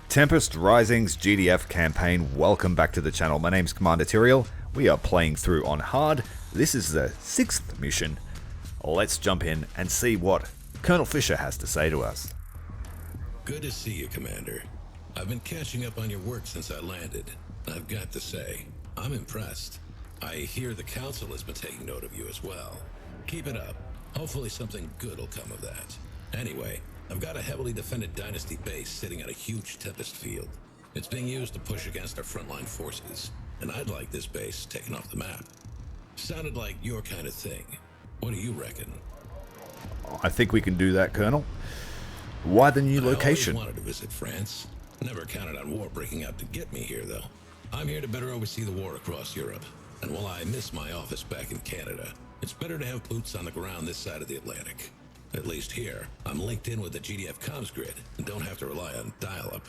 Tempest Rising's GDF Campaign, welcome back to the channel. My name's Commander Tyrael. We are playing through on hard. This is the 6th mission. Let's jump in and see what Colonel Fisher has to say to us. Good to see you, Commander. I've been catching up on your work since I landed. I've got to say, I'm impressed. I hear the Council has been taking note of you as well. Keep it up. Hopefully something good will come of that. Anyway, I've got a heavily defended Dynasty base sitting on a huge Tempest field. It's being used to push against our frontline forces, and I'd like this base taken off the map. Sounded like your kind of thing. What do you reckon? I think we can do that, Colonel. Why the new location? I always wanted to visit France. Never counted on war breaking out to get me here, though. I'm here to better oversee the war across Europe. And while I miss my office back in Canada, it's better to have boots on the ground this side of the Atlantic. At least here, I'm linked in with the GDF comms grid and don't have to rely on dial-up.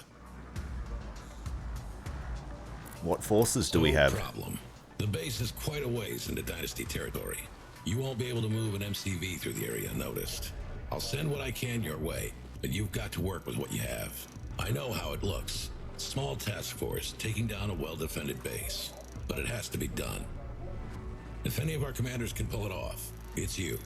What forces do we have? No problem. The base is quite a ways into Dynasty territory. You won't be able to move an MCV through the area unnoticed. I'll send what I can your way, but you've got to work with what you have. I know how it looks. Small task force taking down a well-defended base. But it has to be done. If any of our commanders can pull it off, it's you.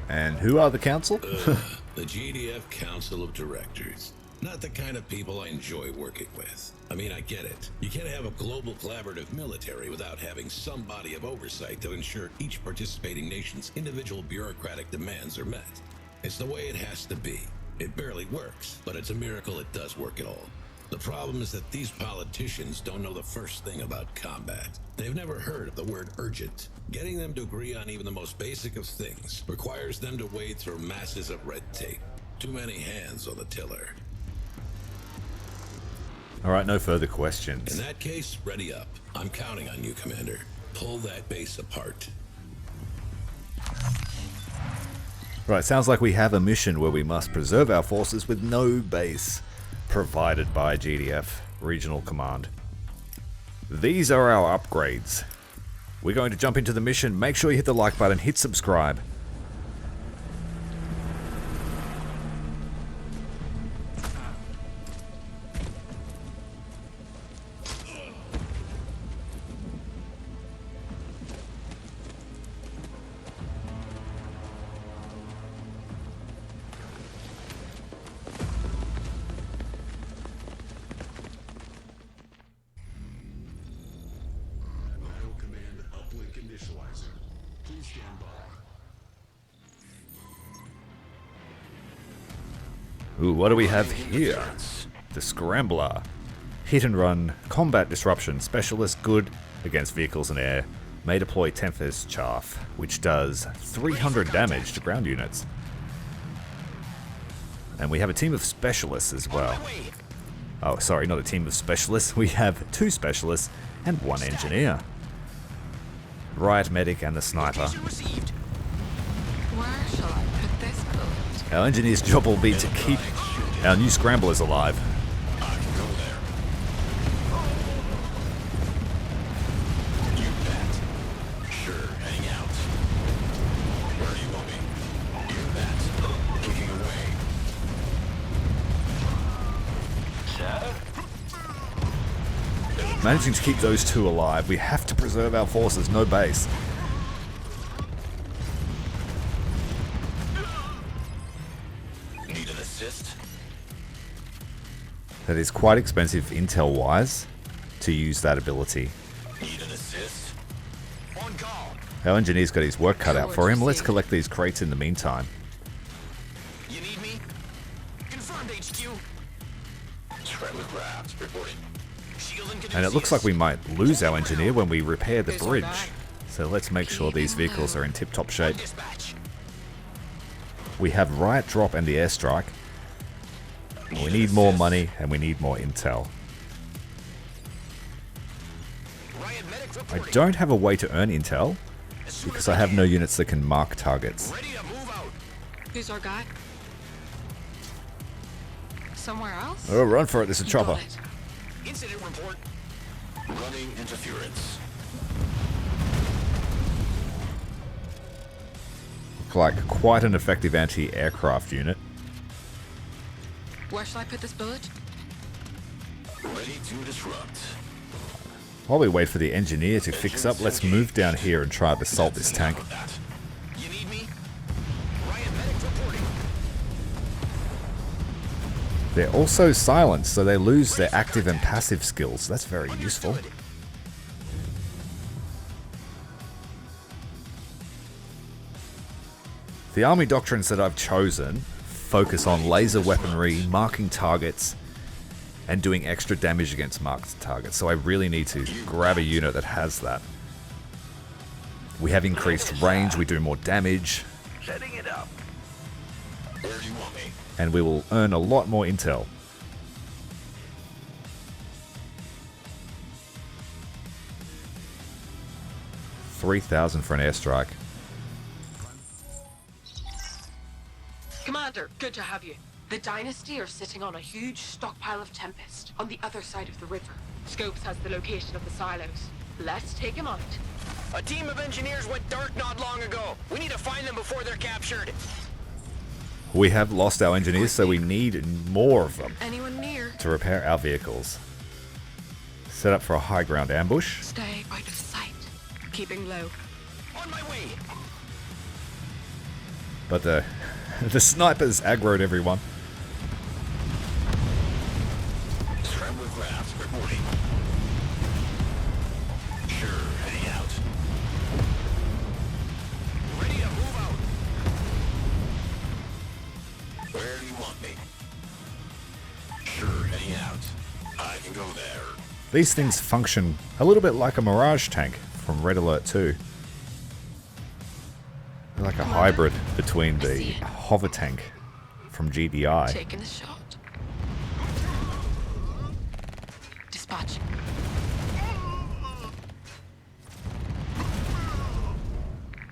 And who are the Council? The GDF Council of Directors. Not the kind of people I enjoy working with. I mean, I get it. You can't have a global collaborative military without having some body of oversight to ensure each participating nation's individual bureaucratic demands are met. It's the way it has to be. It barely works, but it's a miracle it does work at all. The problem is that these politicians don't know the first thing about combat. They've never heard of the word urgent. Getting them to agree on even the most basic of things requires them to wade through masses of red tape. Too many hands on the tiller. Alright, no further questions. In that case, ready up. I'm counting on you, Commander. Pull that base apart. Right, sounds like we have a mission where we must preserve our forces with no base. Provided by GDF Regional Command. These are our upgrades. We're going to jump into the mission. Make sure you hit the like button, hit subscribe. Ooh, what do we have here? The Scrambler. Hit and run, combat disruption, specialist good against vehicles in air. May deploy Tempest Chaff, which does 300 damage to ground units. And we have a team of specialists as well. Oh, sorry, not a team of specialists. We have 2 specialists and 1 engineer. Riot medic and the sniper. Where shall I put this boat? Our engineer's job will be to keep our new scramblers alive. I can go there. You bet. Sure, hang out. Where do you want me? You bet. Kicking away. Sir? Managing to keep those 2 alive, we have to preserve our forces, no base. Need an assist? That is quite expensive intel-wise to use that ability. Need an assist? On call. Our engineer's got his work cut out for him. Let's collect these crates in the meantime. You need me? Confirmed HQ. Threat with Rabs reporting. And it looks like we might lose our engineer when we repair the bridge. So let's make sure these vehicles are in tip-top shape. We have riot drop and the airstrike. We need more money and we need more intel. I don't have a way to earn intel because I have no units that can mark targets. Who's our guy? Somewhere else? Oh, run for it, there's a chopper. Incident report. Running interference. Look like quite an effective anti-aircraft unit. Where shall I put this bullet? Ready to disrupt. While we wait for the engineer to fix up, let's move down here and try to assault this tank. You need me? Riot medic reporting. They're also silenced, so they lose their active and passive skills. That's very useful. The army doctrines that I've chosen focus on laser weaponry, marking targets, and doing extra damage against marked targets. So I really need to grab a unit that has that. We have increased range, we do more damage, Setting it up. Where do you want me? and we will earn a lot more intel. $3,000 for an airstrike. Commander, good to have you. The Dynasty are sitting on a huge stockpile of Tempest on the other side of the river. Scopes has the location of the silos. Let's take him out. A team of engineers went dark not long ago. We need to find them before they're captured. We have lost our engineers, so we need more of them Anyone near? to repair our vehicles. Set up for a high ground ambush. Stay out of sight. Keeping low. On my way. But the snipers aggroed everyone. Scrambler craft reporting. Sure, heading out. Ready to move out. Where do you want me? Sure, heading out. I can go there. These things function a little bit like a Mirage tank from Red Alert 2. They're like a hybrid between the hover tank from GDI. Taking a shot. Dispatch.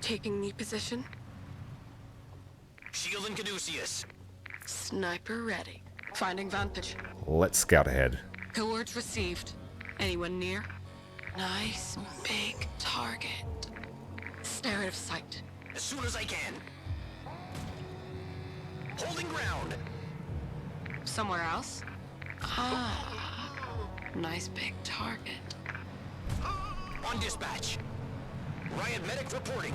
Taking knee position. Shield and Caduceus. Sniper ready. Finding vantage. Let's scout ahead. Coords received. Anyone near? Nice big target. Stare out of sight. As soon as I can. Holding ground. Somewhere else? Ah, nice big target. On dispatch. Riot medic reporting.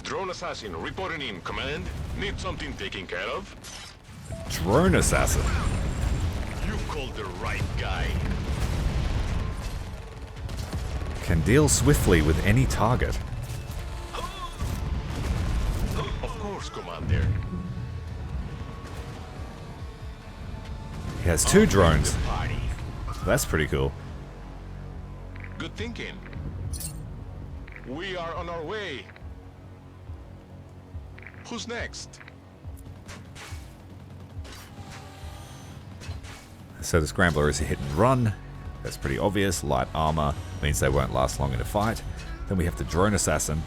Drone assassin reporting in, command. Need something taken care of? Drone assassin. You called the right guy. Can deal swiftly with any target. Of course, Commander. He has two drones. The party. That's pretty cool. Good thinking. We are on our way. Who's next? So the Scrambler is a hit and run. That's pretty obvious. Light armor means they won't last long in a fight. Then we have the Drone Assassin,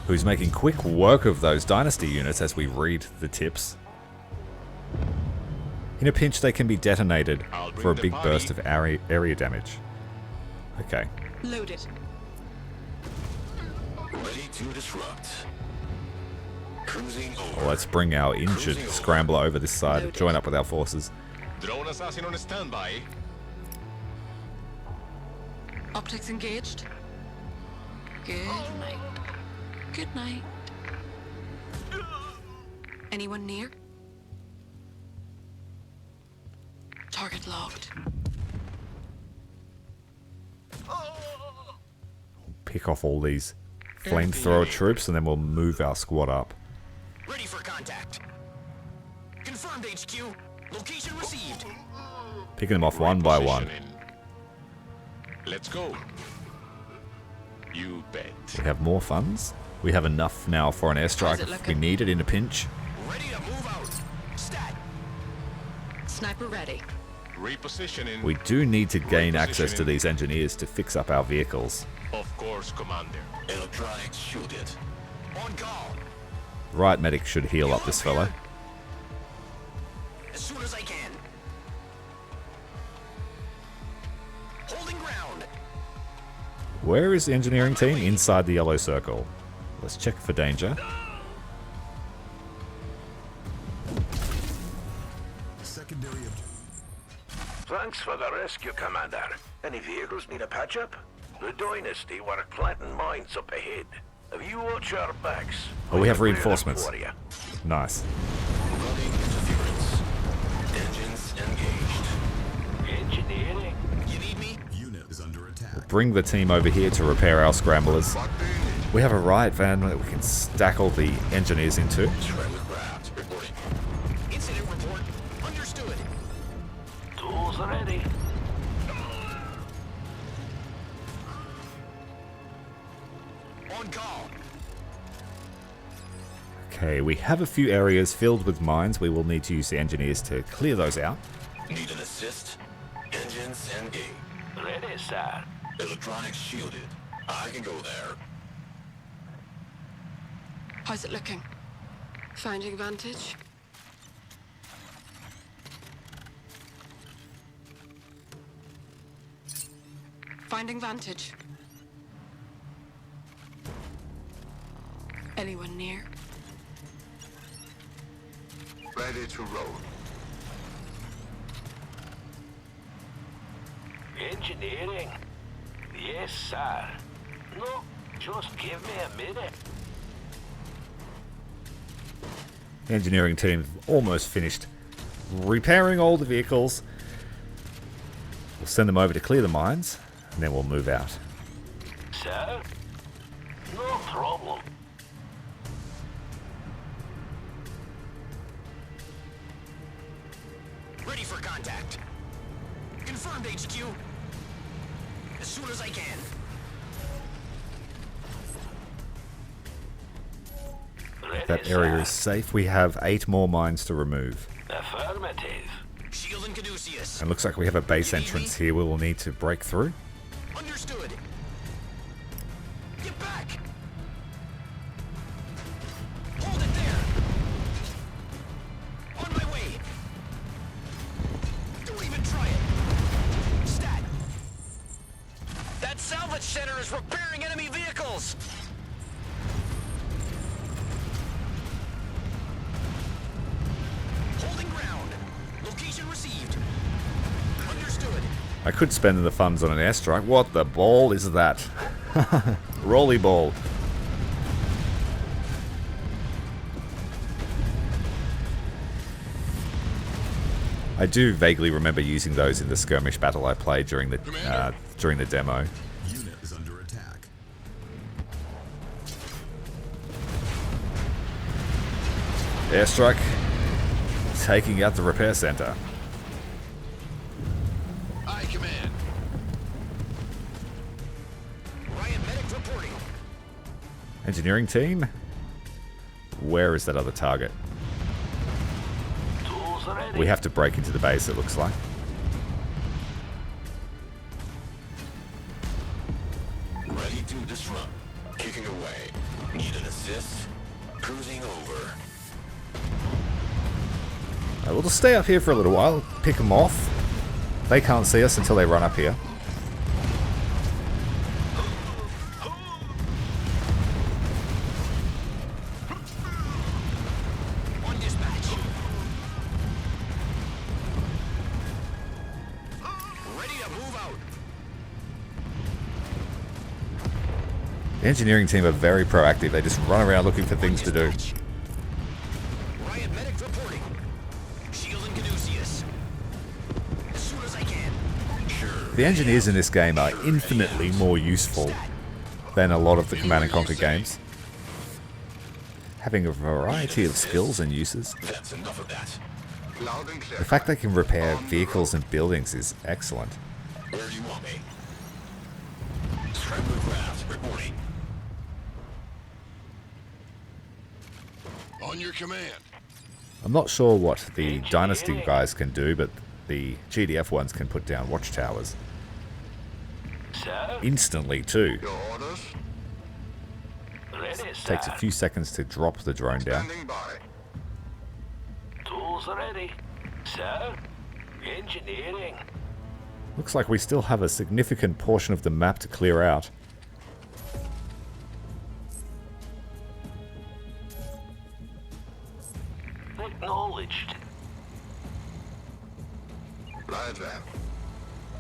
who's making quick work of those Dynasty units as we read the tips. In a pinch, they can be detonated for a big burst of area damage. Okay. Loaded. Ready to disrupt. Cruising over. Well, let's bring our injured Scrambler over this side, join up with our forces. Drone assassin on standby. Optics engaged. Good night. Good night. Anyone near? Target locked. Pick off all these flamethrower troops and then we'll move our squad up. Ready for contact. Confirmed HQ. Location received. Picking them off one by one. Positioning. Let's go. You bet. We have more funds. We have enough now for an airstrike if we looking? need it in a pinch. Ready to move out. Stat. Sniper ready. Repositioning. We do need to gain access to these engineers to fix up our vehicles. Of course, Commander. Electronics shoot it. On call. Right medic should heal up this fellow. As soon as I can. Holding ground. Where is the engineering team? Inside the yellow circle. Let's check for danger. Thanks for the rescue, Commander. Any vehicles need a patch-up? The Dynasty were planting mines up ahead. Have you watched our backs? Oh, we have We'll clear them reinforcements. for you. Nice. Running interference. Engines engaged. Engineering. You need me? Unit is under attack. Bring the team over here to repair our scramblers. We have a riot van that we can stack all the engineers into. Shred with Grabs. Reporting. Incident report. Understood. Tools ready. On call. Okay, we have a few areas filled with mines. We will need to use the engineers to clear those out. Need an assist? Engines engaged. Ready, sir. Electronics shielded. I can go there. How's it looking? Finding vantage? Finding vantage. Anyone near? Ready to roll. Engineering? Yes, sir. No, just give me a minute. Engineering team almost finished repairing all the vehicles. We'll send them over to clear the mines, and then we'll move out. Sir? No problem. Ready for contact. Confirmed, HQ. As soon as I can. That area is safe. We have 8 more mines to remove. Affirmative. Shield and Caduceus. And looks like we have a base entrance here we will need to break through. Understood. Get back. Hold it there. On my way. Don't even try it. Stat. That salvage center is repairing enemy vehicles. Holding ground. Location received. Understood. I could spend the funds on an airstrike. What the ball is that? Rolly ball. I do vaguely remember using those in the skirmish battle I played during the demo. Unit is under attack. Airstrike taking out the repair center. Aye, command. Riot medic reporting. Engineering team? Where is that other target? Tools ready. We have to break into the base, it looks like. Ready to disrupt. Kicking away. Need an assist? Cruising over. We'll just stay up here for a little while, pick them off. They can't see us until they run up here. On dispatch. Ready to move out. The engineering team are very proactive. They just run around looking for things to do. Riot medic reporting. Shield and Caduceus. As soon as I can. Sure. The engineers in this game are infinitely more useful than a lot of the Command & Conquer games. Having a variety of skills and uses. That's enough of that. Loud and clear. The fact they can repair vehicles and buildings is excellent. Where do you want me? Scrambler craft reporting. On your command. I'm not sure what the Dynasty guys can do, but the GDF ones can put down watchtowers. Sir? Instantly too. Your orders? Ready, sir. Takes a few seconds to drop the drone down. Standing by. Tools ready. Sir? Engineering. Looks like we still have a significant portion of the map to clear out. Acknowledged. Right then.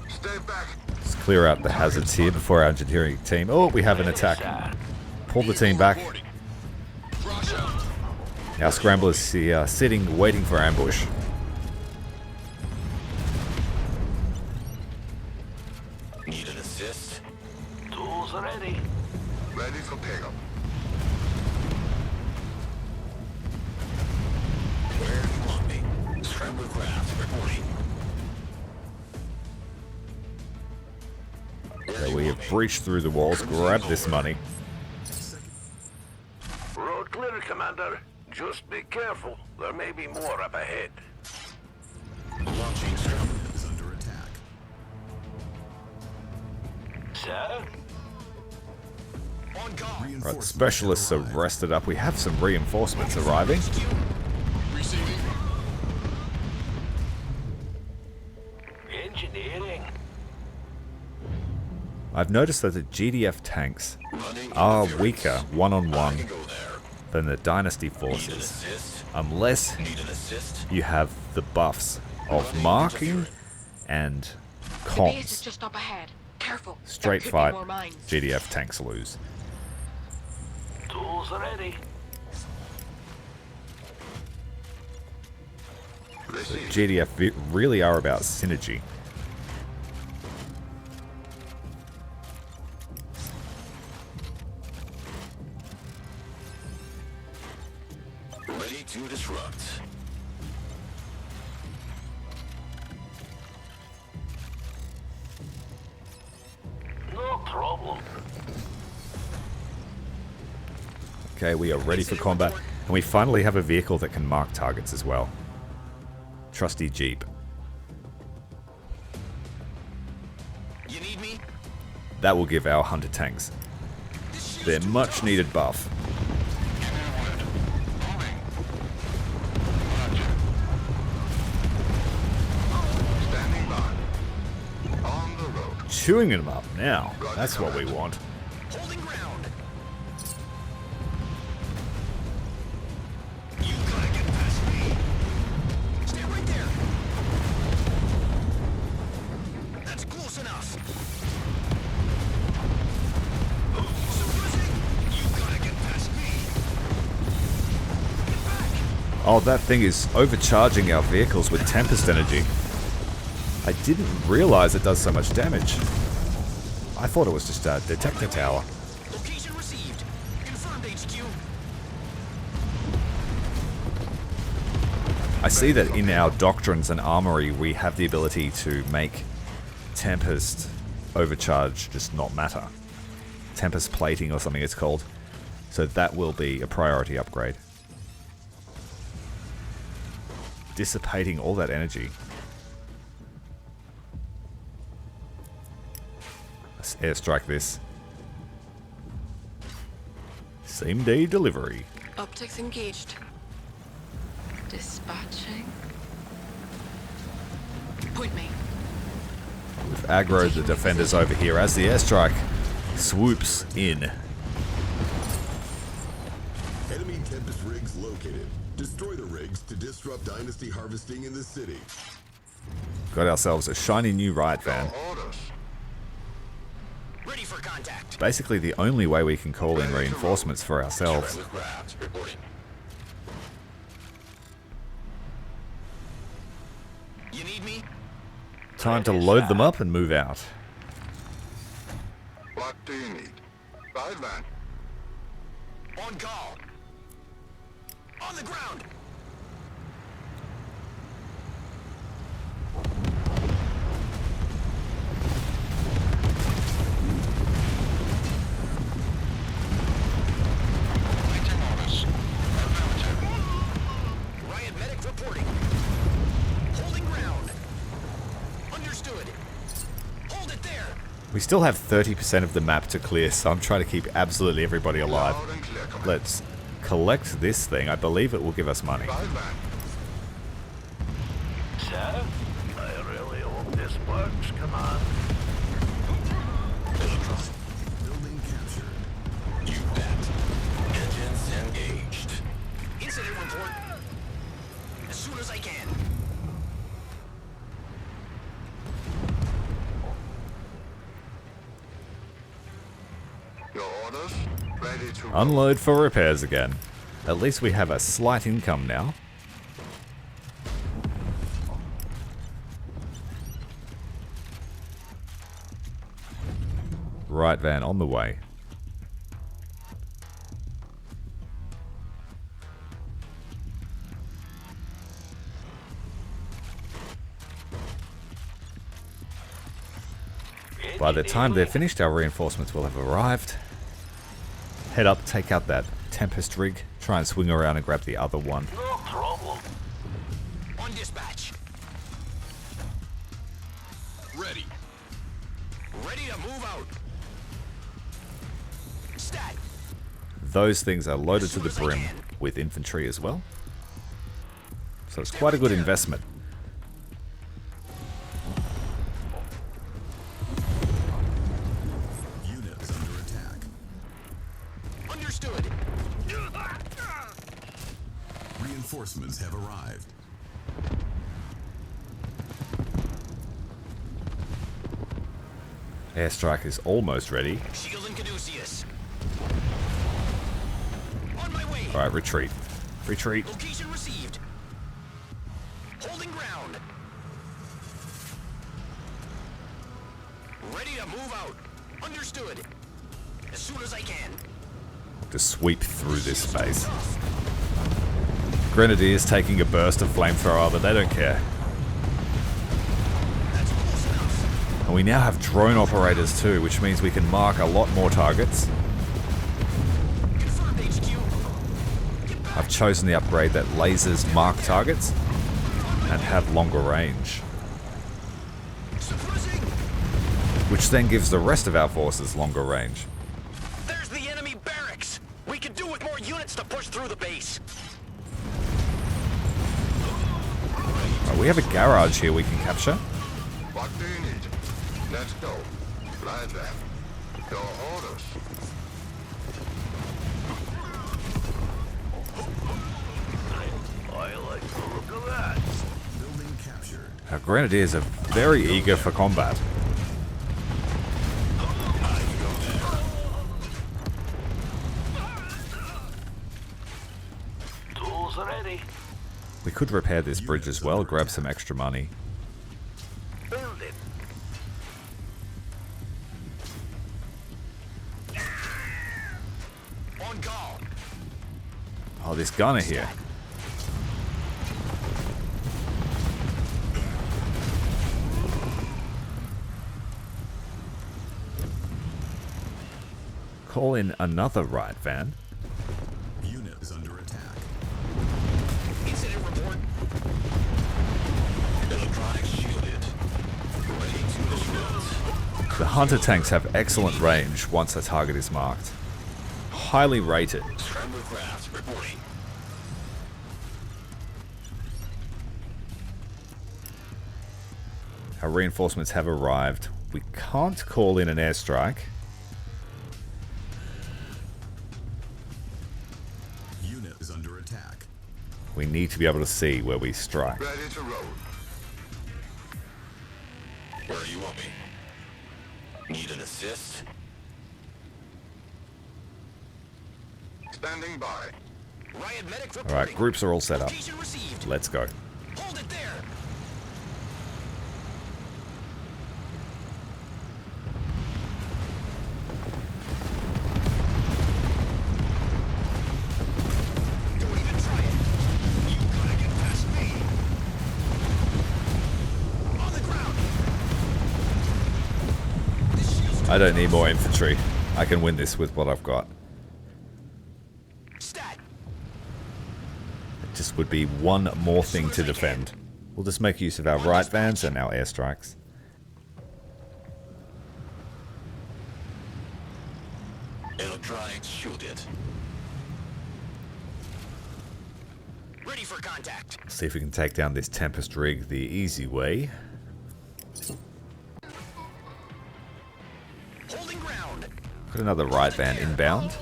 Stay back. Let's clear out the hazards here before our engineering team. Oh, we have an attack. Pull the team back. Our scramblers here sitting, waiting for ambush. Need an assist? Tools are ready. Ready for pickup. Where do you want me? Scrambler craft reporting. Okay, we have breached through the walls, grabbed this money. Road clear, Commander. Just be careful. There may be more up ahead. Launching scrambler. Is under attack. Sir? On guard. Right, the specialists are rested up. We have some reinforcements arriving. Receiving. Engineering. I've noticed that the GDF tanks are weaker one-on-one Go there. than the Dynasty Need an forces, assist? unless Need an assist? you have the buffs of marking and The base is comms. just up ahead. Careful. Straight there could fight, be more mines. GDF tanks lose. Tools are ready. GDF really are about synergy. Ready to disrupt. No problem. Okay, we are ready for combat, and we finally have a vehicle that can mark targets as well. Trusty Jeep. You need me? That will give our hunter tanks their much needed buff. Standing by. On the road. Chewing them up now. That's what we want. Holding ground. You gotta get past me. Stand right there. That's close enough. You gotta get past me. Get back. Oh, that thing is overcharging our vehicles with Tempest energy. I didn't realize it does so much damage. I thought it was just a detector tower. Location received. Confirmed HQ. I see that in our doctrines and armory we have the ability to make Tempest overcharge just not matter. Tempest plating or something it's called. So that will be a priority upgrade. Dissipating all that energy. Let's airstrike this. Same day delivery. Optics engaged. Dispatching. Point me. We've aggroed the defenders over here as the airstrike swoops in. Enemy Tempest rigs located. Destroy the rigs to disrupt dynasty harvesting in the city. Got ourselves a shiny new riot van. Orders. Ready for contact. Basically the only way we can call in reinforcements for ourselves. Scrambler craft reporting. You need me? Time to load them up and move out. What do you need? Right van. On call. On the ground. Riot medic reporting. Holding ground. Understood. Hold it there. We still have 30% of the map to clear, so I'm trying to keep absolutely everybody alive. Loud and clear, Commander. Let's collect this thing. I believe it will give us money. Right van. Sir? I really hope this works, Command. Building captured. You bet. Engines engaged. Incident report. As soon as Your orders? Ready to Unload for repairs again. At least we have a slight income now. Right van on the way. By the time they're finished, our reinforcements will have arrived. Head up, take out that Tempest rig, try and swing around and grab the other one. No problem. On dispatch. ready. Ready to move out. Stat. Those things are loaded to the brim with infantry as well. So it's quite a good investment. Units under attack. Understood. Reinforcements have arrived. Airstrike is almost ready. Shield and Caduceus. On my way. Alright, retreat. Retreat. Location received. Holding ground. Ready to move out. Understood. As soon as I can. To sweep through this space. Grenadiers taking a burst of flamethrower, but they don't care. That's close enough. And we now have drone operators too, which means we can mark a lot more targets. Confirmed, HQ. Get back. I've chosen the upgrade that lasers mark targets and have longer range, Suppressing. which then gives the rest of our forces longer range. There's the enemy barracks. We could do with more units to push through the base. Right, we have a garage here we can capture. What do you need? Let's go. Right there. Your orders. I like the look of that. Building captured. Our grenadiers are very eager for combat. Tools ready. We could repair this bridge as well, grab some extra money. Build it. On call. Oh, this gunner here. Call in another right van. Unit is under attack. Incident report. Electronics shielded. Ready to disrupt. The hunter tanks have excellent range once a target is marked. Highly rated. Scrambler craft reporting. Our reinforcements have arrived. We can't call in an airstrike. Unit is under attack. We need to be able to see where we strike. Ready to roll. Where you want me? Need an assist? Standing by. Riot medic reporting. Alright, groups are all set up. Location received. Let's go. Hold it there. Don't even try it. You gotta get past me. On the ground. This shield's I don't need more infantry. I can win this with what I've got. stat. It just would be one more thing to defend. We'll just make use of our right vans and our airstrikes. Electronics shielded. Ready for contact. See if we can take down this Tempest rig the easy way. Holding ground. Got another right van inbound.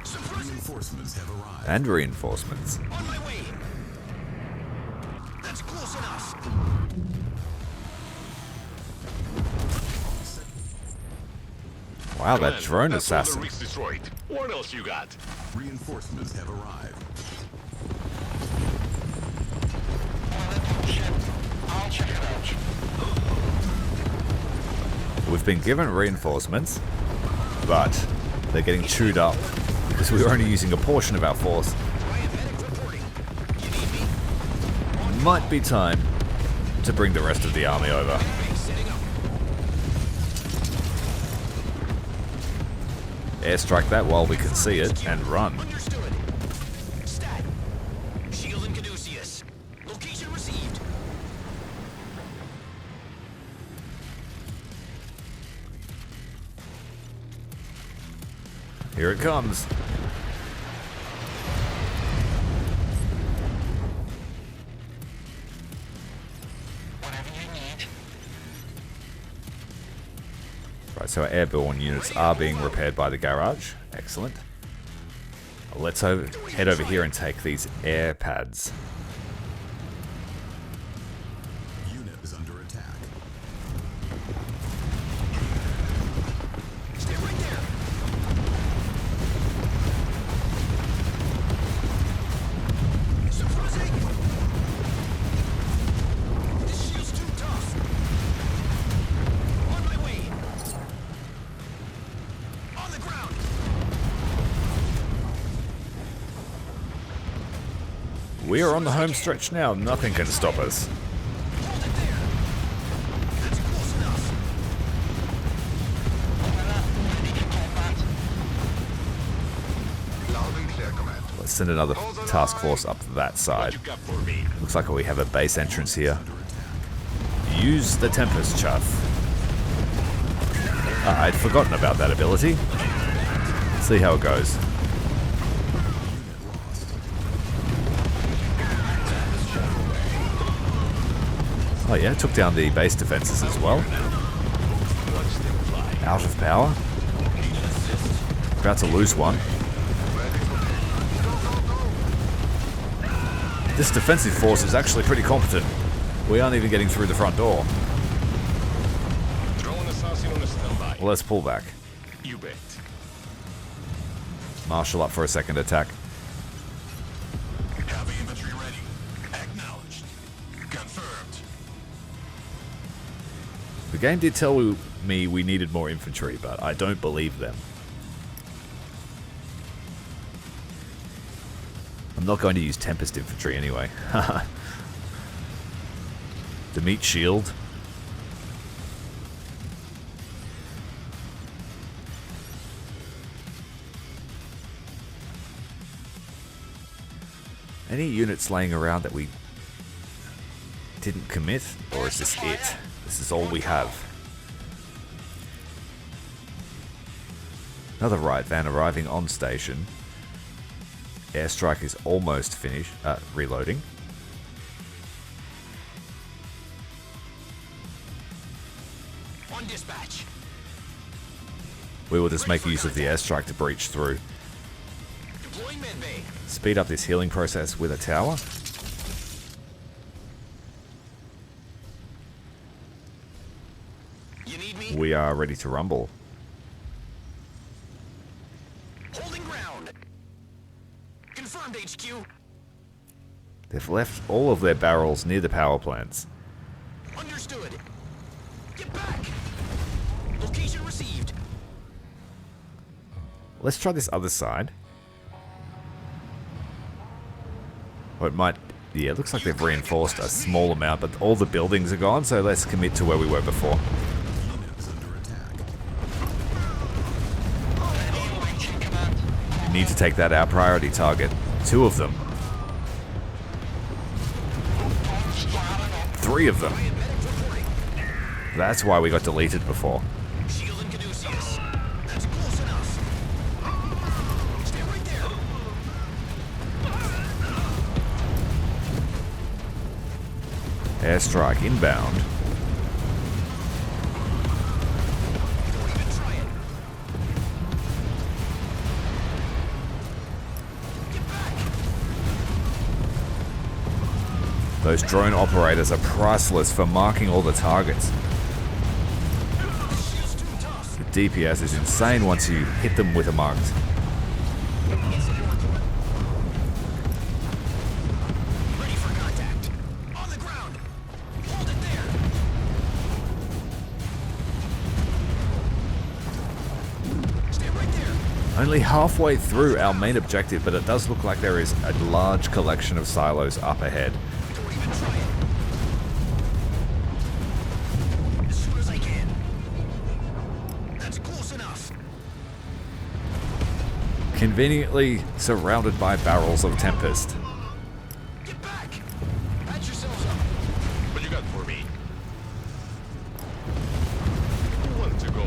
Suppressing. Reinforcements have arrived. And reinforcements. On my way. That's close enough. Wow, that drone that's all the assassin. rigs destroyed. What else you got? Reinforcements have arrived. I'll check it out. We've been given reinforcements, but they're getting chewed up because we were only using a portion of our force. Might be time to bring the rest of the army over. Airstrike that while we can see it and run. Understood. Stat. Shield and Caduceus. Location received. Here it comes. Whatever you need. Right, so our airborne units are being repaired by the garage. Excellent. Let's head over here and take these air pads. Unit is under attack. Stay right there. Surprising. This shield's too tough. On my way. On the ground. We are on the home stretch now. Nothing can stop us. Hold it there. That's close enough. Loud and clear, Command. Let's send another task force up that side. You got for me? Looks like we have a base entrance here. Use the Tempest Chuff. I'd forgotten about that ability. Let's see how it goes. Oh yeah, took down the base defenses as well. Out of power. About to lose one. This defensive force is actually pretty competent. We aren't even getting through the front door. Drone assassin on standby. Well, let's pull back. You bet. Marshal up for a second attack. Heavy infantry ready. Acknowledged. Confirmed. The game did tell me we needed more infantry, but I don't believe them. I'm not going to use Tempest infantry anyway. The meat shield. Any units laying around that we didn't commit? Or is this it? This is all we have. Another riot van arriving on station. Airstrike is almost finished. Reloading. On dispatch. We will just make use of the airstrike to breach through. Deploying medbay. Speed up this healing process with a tower. You need me? We are ready to rumble. Holding ground. Confirmed, HQ. They've left all of their barrels near the power plants. Understood. Get back. Location received. Let's try this other side. Or it might... Yeah, it looks like they've reinforced a small amount, but all the buildings are gone, so let's commit to where we were before. Unit is under attack. You need to take that our priority target. 2 of them. 3 of them. That's why we got deleted before. Shield and Caduceus. That's close enough. Stay right there. Airstrike inbound. Don't even try it. Get back. Those drone operators are priceless for marking all the targets. This shield's too tough. The DPS is insane once you hit them with a marked. Ready for contact. On the ground. Hold it there. Stay right there. Only halfway through our main objective, but it does look like there is a large collection of silos up ahead. Don't even try it. As soon as I can. That's close enough. Conveniently surrounded by barrels of Tempest. Get back. Patch yourselves up. What you got for me? Who wants to go?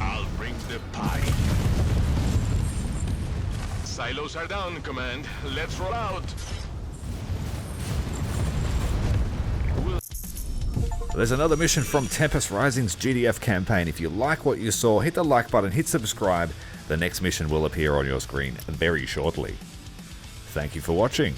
I'll bring the pie. Silos are down, Command. Let's roll out. There's another mission from Tempest Rising's GDF campaign. If you like what you saw, hit the like button, hit subscribe. The next mission will appear on your screen very shortly. Thank you for watching.